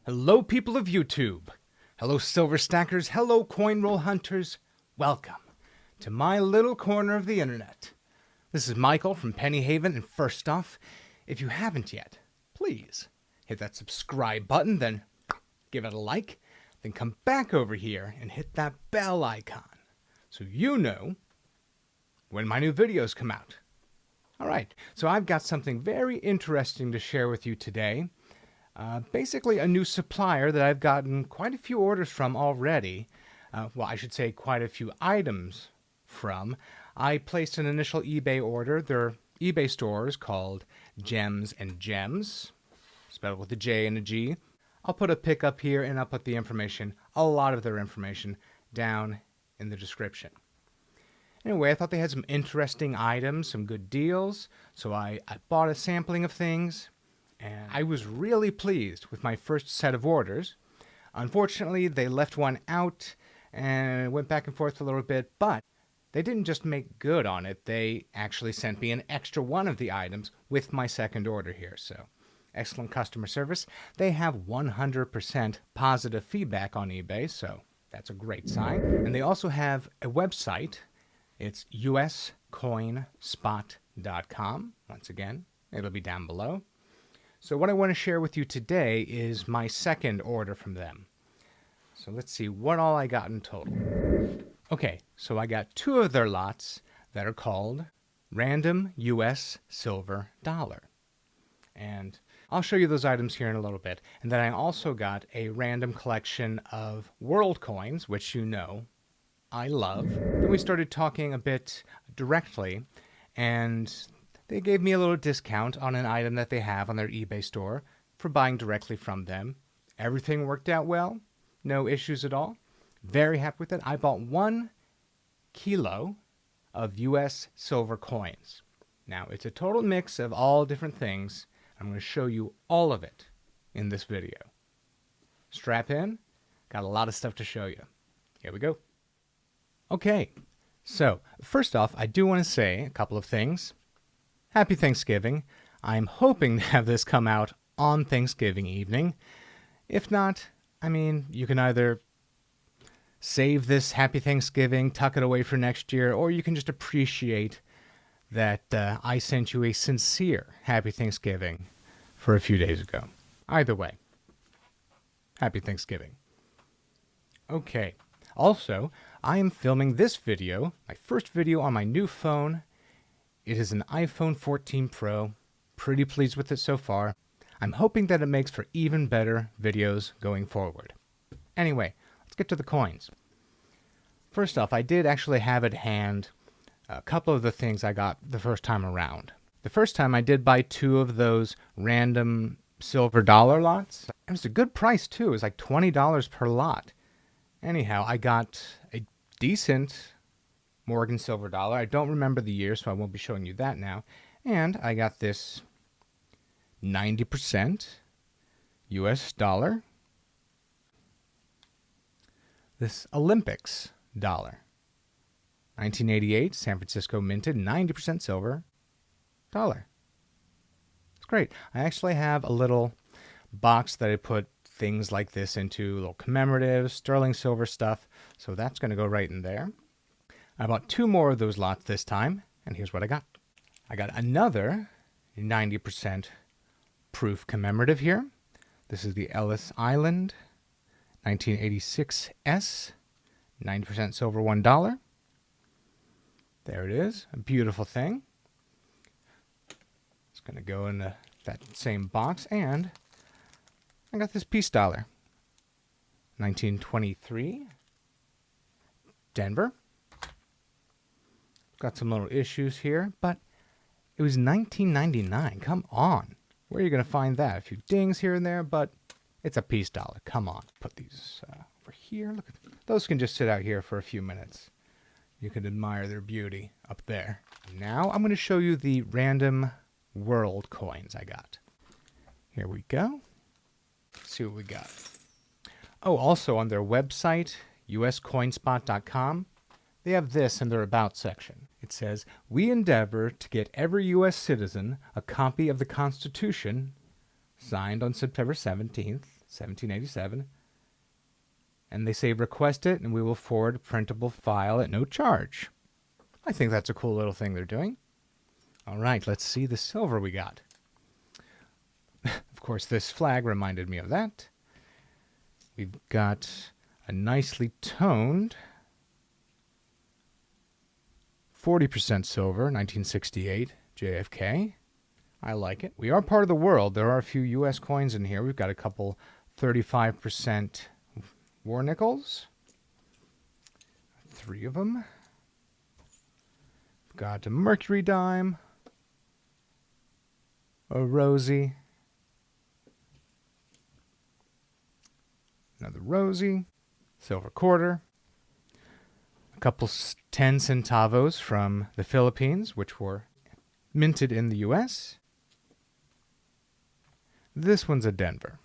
Hello, people of YouTube. Hello, silver stackers. Hello, coin roll hunters. Welcome to my little corner of the internet. This is Michael from Penny Haven, and first off, if you haven't yet, please hit that subscribe button, then give it a like, then come back over here and hit that bell icon so you know when my new videos come out. All right, so I've got something very interesting to share with you today. Basically a new supplier that I've gotten quite a few orders from already. Well, I should say quite a few items from. I placed an initial eBay order. Their eBay store is called Gems and Gems, spelled with a J and a G. I'll put a pic up here and I'll put the information, a lot of their information, down in the description. Anyway, I thought they had some interesting items, some good deals, so I bought a sampling of things. And I was really pleased with my first set of orders. Unfortunately, they left one out and went back and forth a little bit, but they didn't just make good on it. They actually sent me an extra one of the items with my second order here. So, excellent customer service. They have 100% positive feedback on eBay, so that's a great sign. And they also have a website. It's uscoinspot.com. Once again, it'll be down below. So what I want to share with you today is my second order from them. So let's see what all I got in total. Okay, so I got two of their lots that are called Random US Silver Dollar. And I'll show you those items here in a little bit. And then I also got a random collection of world coins, which you know I love. Then we started talking a bit directly, and they gave me a little discount on an item that they have on their eBay store for buying directly from them. Everything worked out well. No issues at all. Very happy with it. I bought 1 kilo of US silver coins. Now, it's a total mix of all different things. I'm going to show you all of it in this video. Strap in. Got a lot of stuff to show you. Here we go. Okay, so first off, I do want to say a couple of things. Happy Thanksgiving. I'm hoping to have this come out on Thanksgiving evening. If not, I mean, you can either save this Happy Thanksgiving, tuck it away for next year, or you can just appreciate that I sent you a sincere Happy Thanksgiving for a few days ago. Either way, Happy Thanksgiving. Okay, also, I am filming this video, my first video on my new phone. It is an iPhone 14 Pro. Pretty pleased with it so far. I'm hoping that it makes for even better videos going forward. Anyway, let's get to the coins. First off, I did actually have at hand a couple of the things I got the first time around. The first time I did buy 2 of those random silver dollar lots. It was a good price too. It was like $20 per lot. Anyhow, I got a decent Morgan silver dollar. I don't remember the year, so I won't be showing you that now. And I got this 90% US dollar. This Olympics dollar. 1988, San Francisco minted, 90% silver dollar. It's great. I actually have a little box that I put things like this into, little commemoratives, sterling silver stuff. So that's going to go right in there. I bought 2 more of those lots this time, and here's what I got. I got another 90% proof commemorative here. This is the Ellis Island 1986 S, 90% silver $1. There it is, a beautiful thing. It's going to go in that same box, and I got this peace dollar, 1923, Denver. Got some little issues here, but it was $19.99. Come on. Where are you going to find that? A few dings here and there, but it's a peace dollar. Come on. Put these over here. Look at those can just sit out here for a few minutes. You can admire their beauty up there. Now I'm going to show you the random world coins I got. Here we go. Let's see what we got. Oh, also on their website, uscoinspot.com, they have this in their About section. It says, "We endeavor to get every U.S. citizen a copy of the Constitution, signed on September 17th, 1787. And they say request it and we will forward a printable file at no charge. I think that's a cool little thing they're doing. All right, let's see the silver we got. Of course, this flag reminded me of that. We've got a nicely toned 40% silver, 1968, JFK. I like it. We are part of the world. There are a few U.S. coins in here. We've got a couple 35% war nickels. 3 of them. We've got a mercury dime. A rosy. Another rosy. Silver quarter. A couple 10 centavos from the Philippines, which were minted in the U.S. This one's a Denver.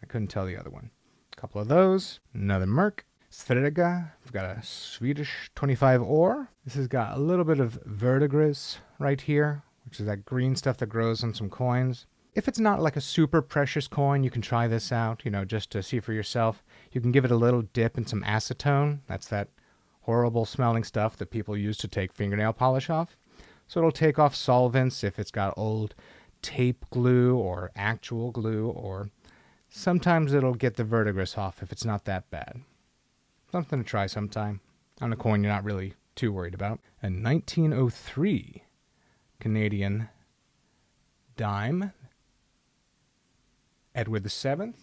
I couldn't tell the other one. A couple of those. Another Merc. Sverige. We've got a Swedish 25 ore. This has got a little bit of verdigris right here, which is that green stuff that grows on some coins. If it's not like a super precious coin, you can try this out, just to see for yourself. You can give it a little dip in some acetone. That's that horrible smelling stuff that people use to take fingernail polish off. So it'll take off solvents if it's got old tape glue or actual glue, or sometimes it'll get the verdigris off if it's not that bad. Something to try sometime on a coin you're not really too worried about. A 1903 Canadian dime, Edward VII.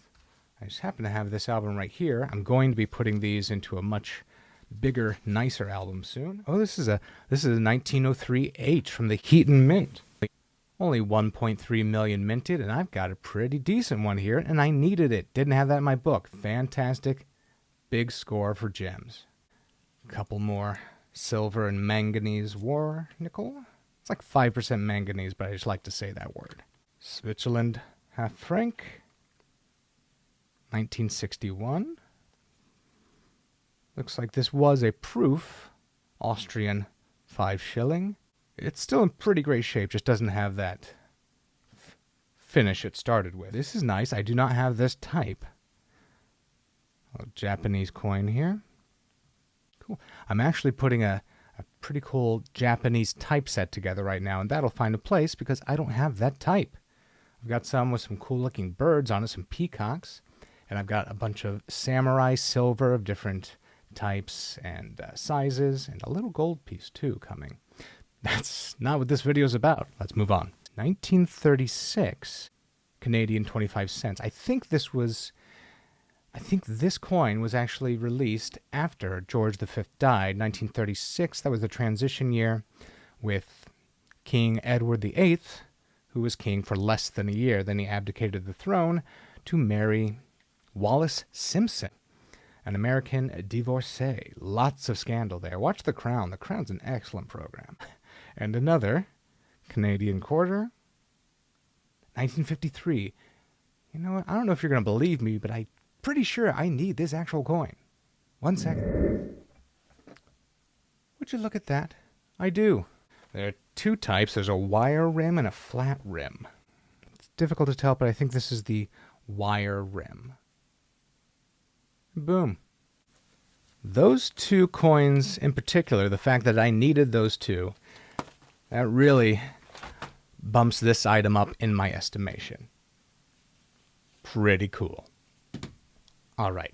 I just happen to have this album right here. I'm going to be putting these into a much bigger, nicer album soon. Oh, this is a 1903 H from the Heaton Mint. Only 1.3 million minted, and I've got a pretty decent one here, and I needed it. Didn't have that in my book. Fantastic, big score for gems. A couple more silver and manganese war nickel. It's like 5% manganese, but I just like to say that word. Switzerland half franc, 1961. Looks like this was a proof Austrian 5 shilling. It's still in pretty great shape, just doesn't have that finish it started with. This is nice. I do not have this type. A Japanese coin here. Cool. I'm actually putting a pretty cool Japanese typeset together right now, and that'll find a place because I don't have that type. I've got some with some cool looking birds on it, some peacocks, and I've got a bunch of samurai silver of different types and sizes, and a little gold piece too coming. That's not what this video is about. Let's move on. 1936 Canadian 25 cents. I think this coin was actually released after George V died, 1936. That was the transition year with King Edward VIII, who was king for less than a year. Then he abdicated the throne to marry Wallis Simpson, an American divorcee. Lots of scandal there. Watch The Crown. The Crown's an excellent program. And another Canadian quarter, 1953. You know what? I don't know if you're going to believe me, but I'm pretty sure I need this actual coin. 1 second. Would you look at that? I do. There are 2 types. There's a wire rim and a flat rim. It's difficult to tell, but I think this is the wire rim. Boom. Those 2 coins in particular, the fact that I needed those 2, that really bumps this item up in my estimation. Pretty cool. All right.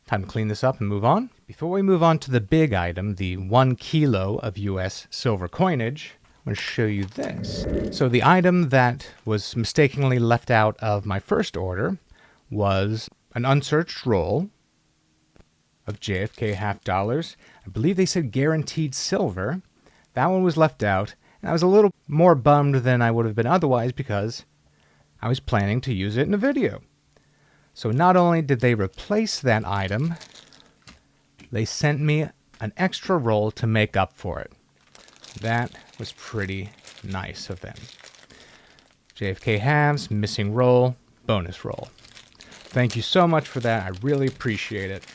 Time to clean this up and move on. Before we move on to the big item, the 1 kilo of U.S. silver coinage, I'm going to show you this. So the item that was mistakenly left out of my first order was an unsearched roll of JFK half dollars. I believe they said guaranteed silver. That one was left out, and I was a little more bummed than I would have been otherwise because I was planning to use it in a video. So not only did they replace that item, they sent me an extra roll to make up for it. That was pretty nice of them. JFK halves, missing roll, bonus roll. Thank you so much for that. I really appreciate it.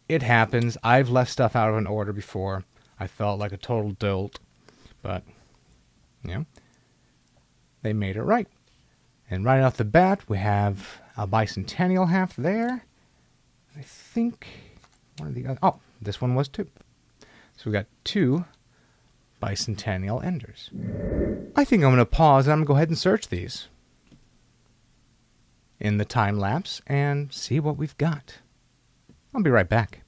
It happens. I've left stuff out of an order before. I felt like a total dolt, but, they made it right. And right off the bat, we have a bicentennial half there. I think one of the other... Oh, this one was too. So we got 2 bicentennial enders. I think I'm going to pause and I'm going to go ahead and search these in the time lapse and see what we've got. I'll be right back.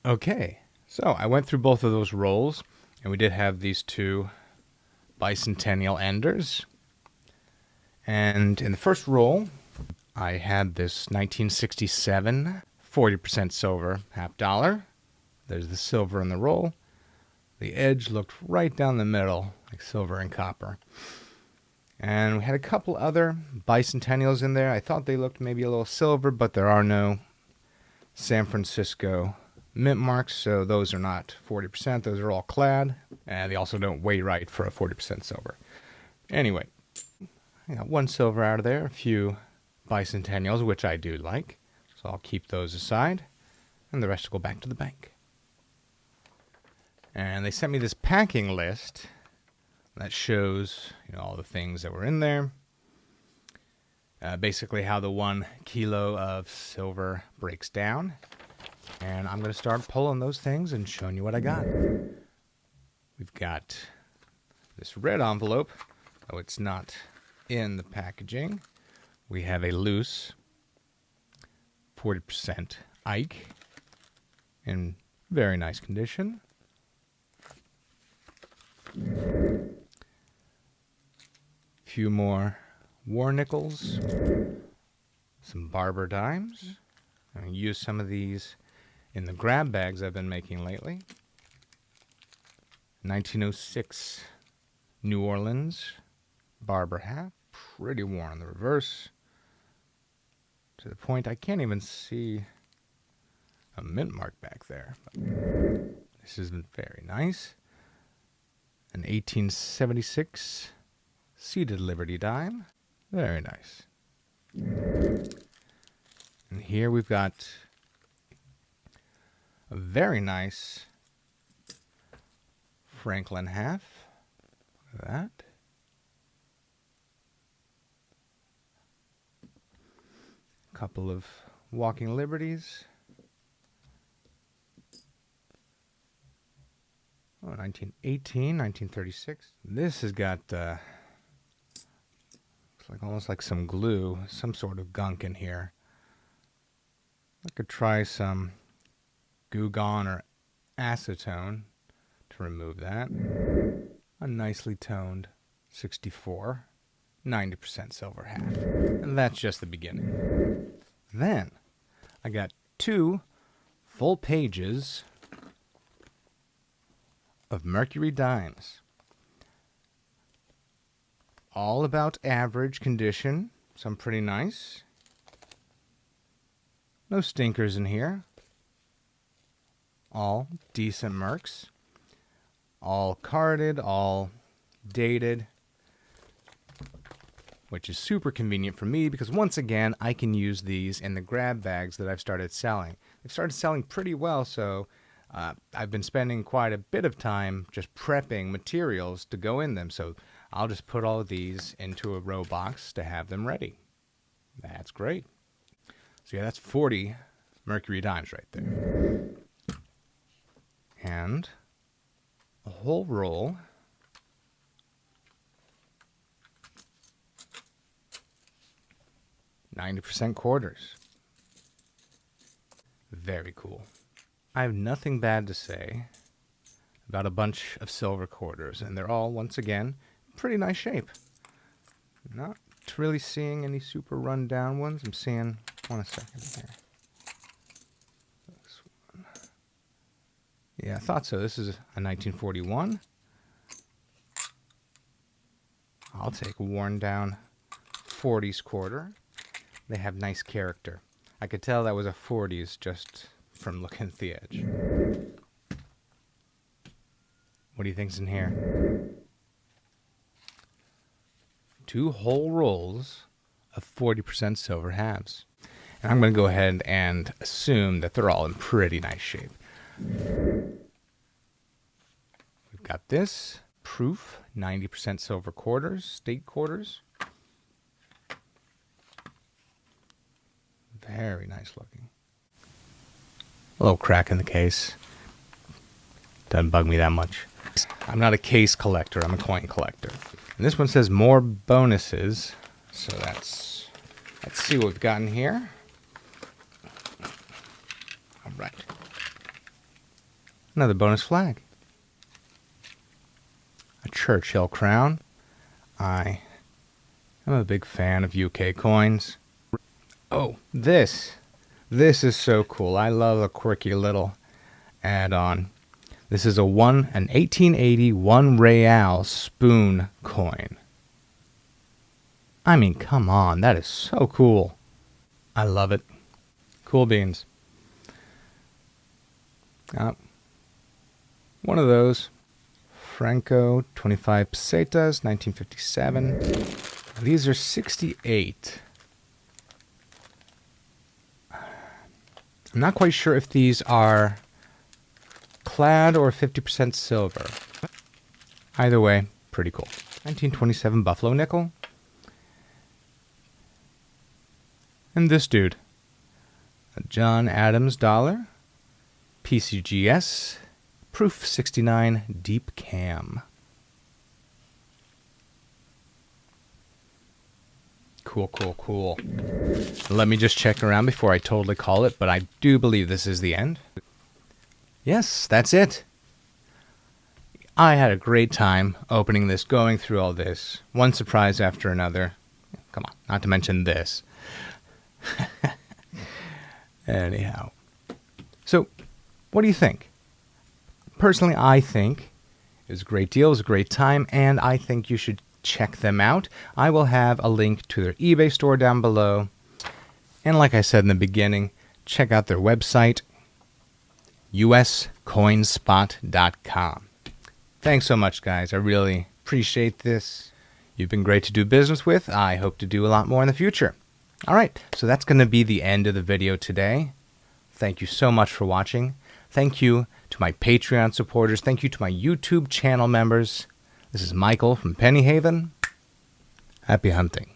Okay, so I went through both of those rolls, and we did have these 2 bicentennial enders. And in the first roll, I had this 1967 40% silver half dollar. There's the silver in the roll. The edge looked right down the middle, like silver and copper. And we had a couple other bicentennials in there. I thought they looked maybe a little silver, but there are no San Francisco mint marks, so those are not 40%. Those are all clad, and they also don't weigh right for a 40% silver. Anyway, I got 1 silver out of there, a few bicentennials, which I do like, so I'll keep those aside, and the rest will go back to the bank. And they sent me this packing list that shows, all the things that were in there. Basically how the 1 kilo of silver breaks down. And I'm going to start pulling those things and showing you what I got. We've got this red envelope. Oh, it's not in the packaging. We have a loose 40% Ike in very nice condition. Few more war nickels, some barber dimes. I'm going to use some of these in the grab bags I've been making lately. 1906 New Orleans barber hat, pretty worn on the reverse, to the point I can't even see a mint mark back there. But this is very nice. An 1876 seated Liberty dime, very nice. And here we've got a very nice Franklin half. Look at that. A couple of Walking Liberties. Oh, 1918, 1936. This has got looks like almost like some glue, some sort of gunk in here. I could try some Goo Gone or acetone to remove that. A nicely toned 64, 90% silver half. And that's just the beginning. Then I got 2 full pages of Mercury dimes. All about average condition. Some pretty nice. No stinkers in here. All decent mercs. All carded, all dated. Which is super convenient for me because once again, I can use these in the grab bags that I've started selling. They've started selling pretty well, so I've been spending quite a bit of time just prepping materials to go in them. So I'll just put all of these into a row box to have them ready. That's great. So yeah, that's 40 Mercury dimes right there. And a whole roll $90 quarters. Very cool. I have nothing bad to say about a bunch of silver quarters, and they're all, once again, pretty nice shape. Not really seeing any super run down ones. I'm seeing one a second here. This one. Yeah, I thought so. This is a 1941. I'll take a worn down 40s quarter. They have nice character. I could tell that was a 40s just from looking at the edge. What do you think's in here? 2 whole rolls of 40% silver halves. And I'm going to go ahead and assume that they're all in pretty nice shape. We've got this proof, 90% silver quarters, state quarters. Very nice looking. A little crack in the case. Doesn't bug me that much. I'm not a case collector, I'm a coin collector. And this one says more bonuses. So let's see what we've gotten here. All right. Another bonus flag. A Churchill crown. I am a big fan of UK coins. Oh, this is so cool. I love a quirky little add-on. This is an 1880 1 real spoon coin. I mean, come on, that is so cool. I love it. Cool beans. One of those. Franco, 25 pesetas, 1957. These are 68. I'm not quite sure if these are clad or 50% silver. Either way, pretty cool. 1927 Buffalo nickel. And this dude. A John Adams dollar. PCGS. Proof 69 deep cam. Cool, cool, cool. Let me just check around before I totally call it, but I do believe this is the end. Yes, that's it. I had a great time opening this, going through all this. One surprise after another. Come on, not to mention this. Anyhow. So, what do you think? Personally, I think it was a great deal, it was a great time, and I think you should check them out. I will have a link to their eBay store down below. And like I said in the beginning, check out their website, uscoinspot.com. Thanks so much, guys. I really appreciate this. You've been great to do business with. I hope to do a lot more in the future. All right, so that's going to be the end of the video today. Thank you so much for watching. Thank you to my Patreon supporters. Thank you to my YouTube channel members. This is Michael from Penny Haven. Happy hunting.